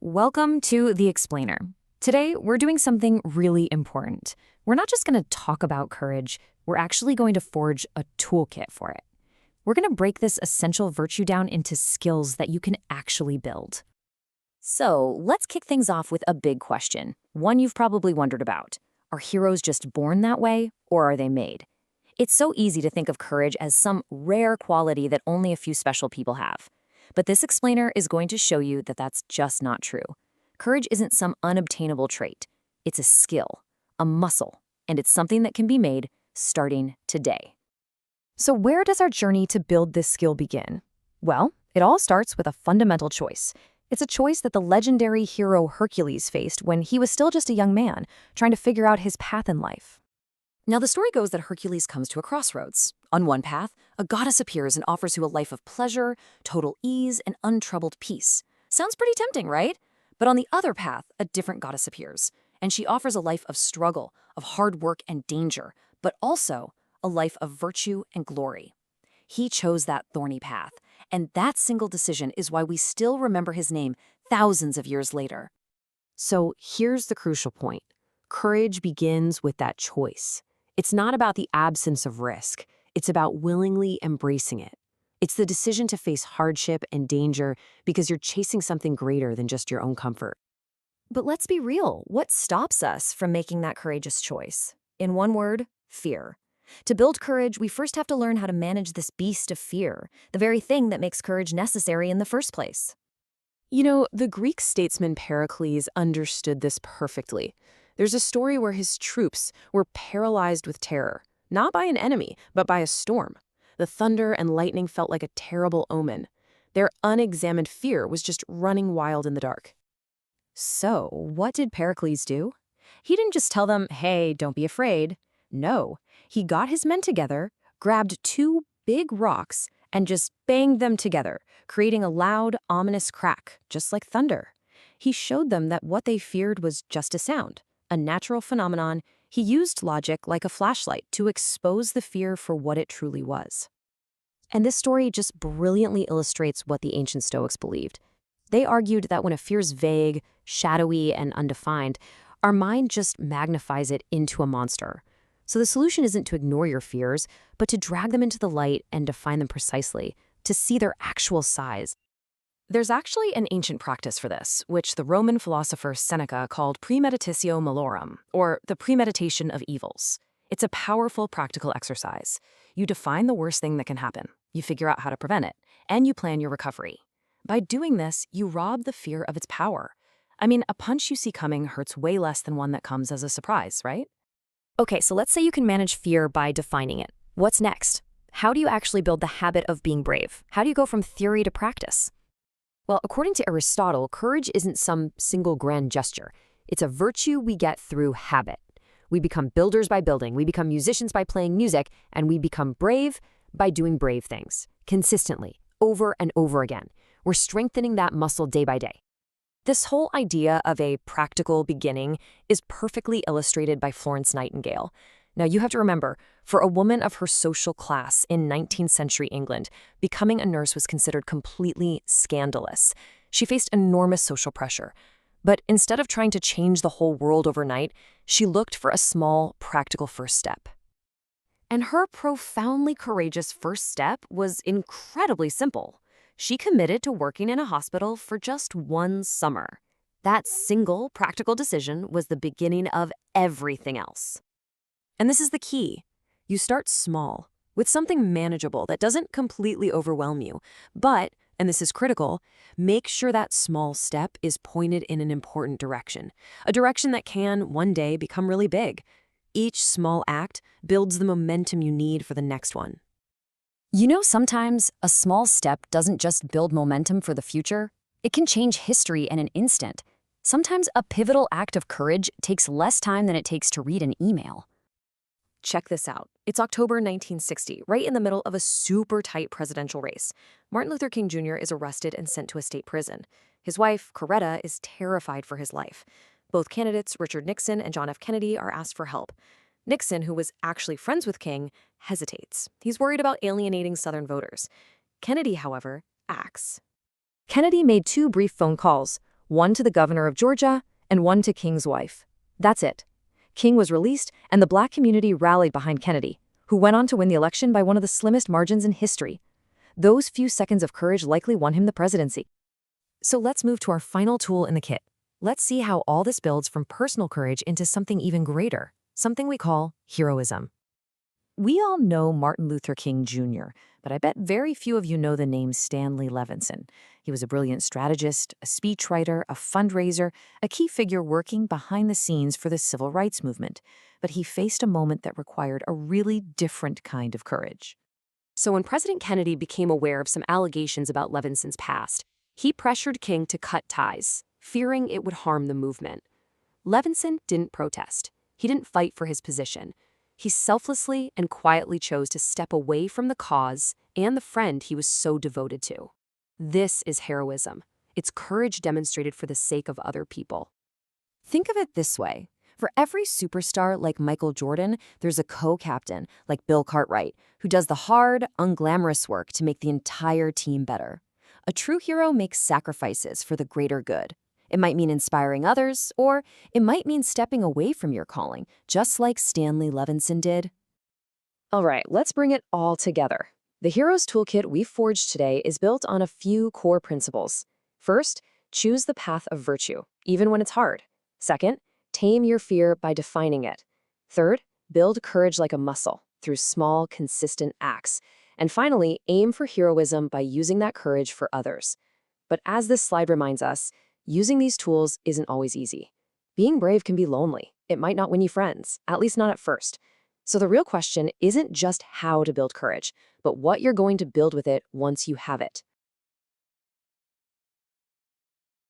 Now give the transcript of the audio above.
welcome to The Explainer. Today, we're doing something really important. We're not just going to talk about courage, we're actually going to forge a toolkit for it. We're going to break this essential virtue down into skills that you can actually build. So, let's kick things off with a big question, one you've probably wondered about. Are heroes just born that way, or are they made? It's so easy to think of courage as some rare quality that only a few special people have. But this explainer is going to show you that that's just not true. Courage isn't some unobtainable trait. It's a skill, a muscle, and it's something that can be made starting today. So where does our journey to build this skill begin? Well, it all starts with a fundamental choice. It's a choice that the legendary hero Hercules faced when he was still just a young man, trying to figure out his path in life. Now, the story goes that Hercules comes to a crossroads. On one path, a goddess appears and offers you a life of pleasure, total ease, and untroubled peace. Sounds pretty tempting, right? But on the other path, a different goddess appears, and she offers a life of struggle, of hard work and danger, but also a life of virtue and glory. He chose that thorny path, and that single decision is why we still remember his name thousands of years later. So here's the crucial point. Courage begins with that choice. It's not about the absence of risk. It's about willingly embracing it. It's the decision to face hardship and danger because you're chasing something greater than just your own comfort. But let's be real. What stops us from making that courageous choice? In one word, fear. To build courage, we first have to learn how to manage this beast of fear, the very thing that makes courage necessary in the first place. You know, the Greek statesman Pericles understood this perfectly. There's a story where his troops were paralyzed with terror, not by an enemy, but by a storm. The thunder and lightning felt like a terrible omen. Their unexamined fear was just running wild in the dark. So, what did Pericles do? He didn't just tell them, hey, don't be afraid. No, he got his men together, grabbed two big rocks, and just banged them together, creating a loud, ominous crack, just like thunder. He showed them that what they feared was just a sound, a natural phenomenon. He used logic like a flashlight to expose the fear for what it truly was. And this story just brilliantly illustrates what the ancient Stoics believed. They argued that when a fear's vague, shadowy, and undefined, our mind just magnifies it into a monster. So the solution isn't to ignore your fears, but to drag them into the light and define them precisely, to see their actual size. There's actually an ancient practice for this, which the Roman philosopher Seneca called premeditatio malorum, or the premeditation of evils. It's a powerful practical exercise. You define the worst thing that can happen, you figure out how to prevent it, and you plan your recovery. By doing this, you rob the fear of its power. I mean, a punch you see coming hurts way less than one that comes as a surprise, right? Okay, so let's say you can manage fear by defining it. What's next? How do you actually build the habit of being brave? How do you go from theory to practice? Well, according to Aristotle, courage isn't some single grand gesture. It's a virtue we get through habit. We become builders by building, we become musicians by playing music, and we become brave by doing brave things, consistently, over and over again. We're strengthening that muscle day by day. This whole idea of a practical beginning is perfectly illustrated by Florence Nightingale. Now, you have to remember, for a woman of her social class in 19th century England, becoming a nurse was considered completely scandalous. She faced enormous social pressure. But instead of trying to change the whole world overnight, she looked for a small, practical first step. And her profoundly courageous first step was incredibly simple. She committed to working in a hospital for just one summer. That single practical decision was the beginning of everything else. And this is the key. You start small, with something manageable that doesn't completely overwhelm you. But, and this is critical, make sure that small step is pointed in an important direction. A direction that can, one day, become really big. Each small act builds the momentum you need for the next one. You know, sometimes a small step doesn't just build momentum for the future. It can change history in an instant. Sometimes a pivotal act of courage takes less time than it takes to read an email. Check this out. It's October 1960, right in the middle of a super tight presidential race. Martin Luther King Jr. is arrested and sent to a state prison. His wife, Coretta, is terrified for his life. Both candidates, Richard Nixon and John F. Kennedy, are asked for help. Nixon, who was actually friends with King, hesitates. He's worried about alienating Southern voters. Kennedy, however, acts. Kennedy made two brief phone calls, one to the governor of Georgia and one to King's wife. That's it. King was released, and the Black community rallied behind Kennedy, who went on to win the election by one of the slimmest margins in history. Those few seconds of courage likely won him the presidency. So let's move to our final tool in the kit. Let's see how all this builds from personal courage into something even greater, something we call heroism. We all know Martin Luther King Jr., but I bet very few of you know the name Stanley Levinson. He was a brilliant strategist, a speechwriter, a fundraiser, a key figure working behind the scenes for the civil rights movement. But he faced a moment that required a really different kind of courage. So when President Kennedy became aware of some allegations about Levinson's past, he pressured King to cut ties, fearing it would harm the movement. Levinson didn't protest. He didn't fight for his position. He selflessly and quietly chose to step away from the cause and the friend he was so devoted to. This is heroism. It's courage demonstrated for the sake of other people. Think of it this way. For every superstar like Michael Jordan, there's a co-captain like Bill Cartwright who does the hard, unglamorous work to make the entire team better. A true hero makes sacrifices for the greater good. It might mean inspiring others, or it might mean stepping away from your calling, just like Stanley Levinson did. All right, let's bring it all together. The Heroes Toolkit we forged today is built on a few core principles. First, choose the path of virtue, even when it's hard. Second, tame your fear by defining it. Third, build courage like a muscle through small, consistent acts. And finally, aim for heroism by using that courage for others. But as this slide reminds us, using these tools isn't always easy. Being brave can be lonely. It might not win you friends, at least not at first. So the real question isn't just how to build courage, but what you're going to build with it once you have it.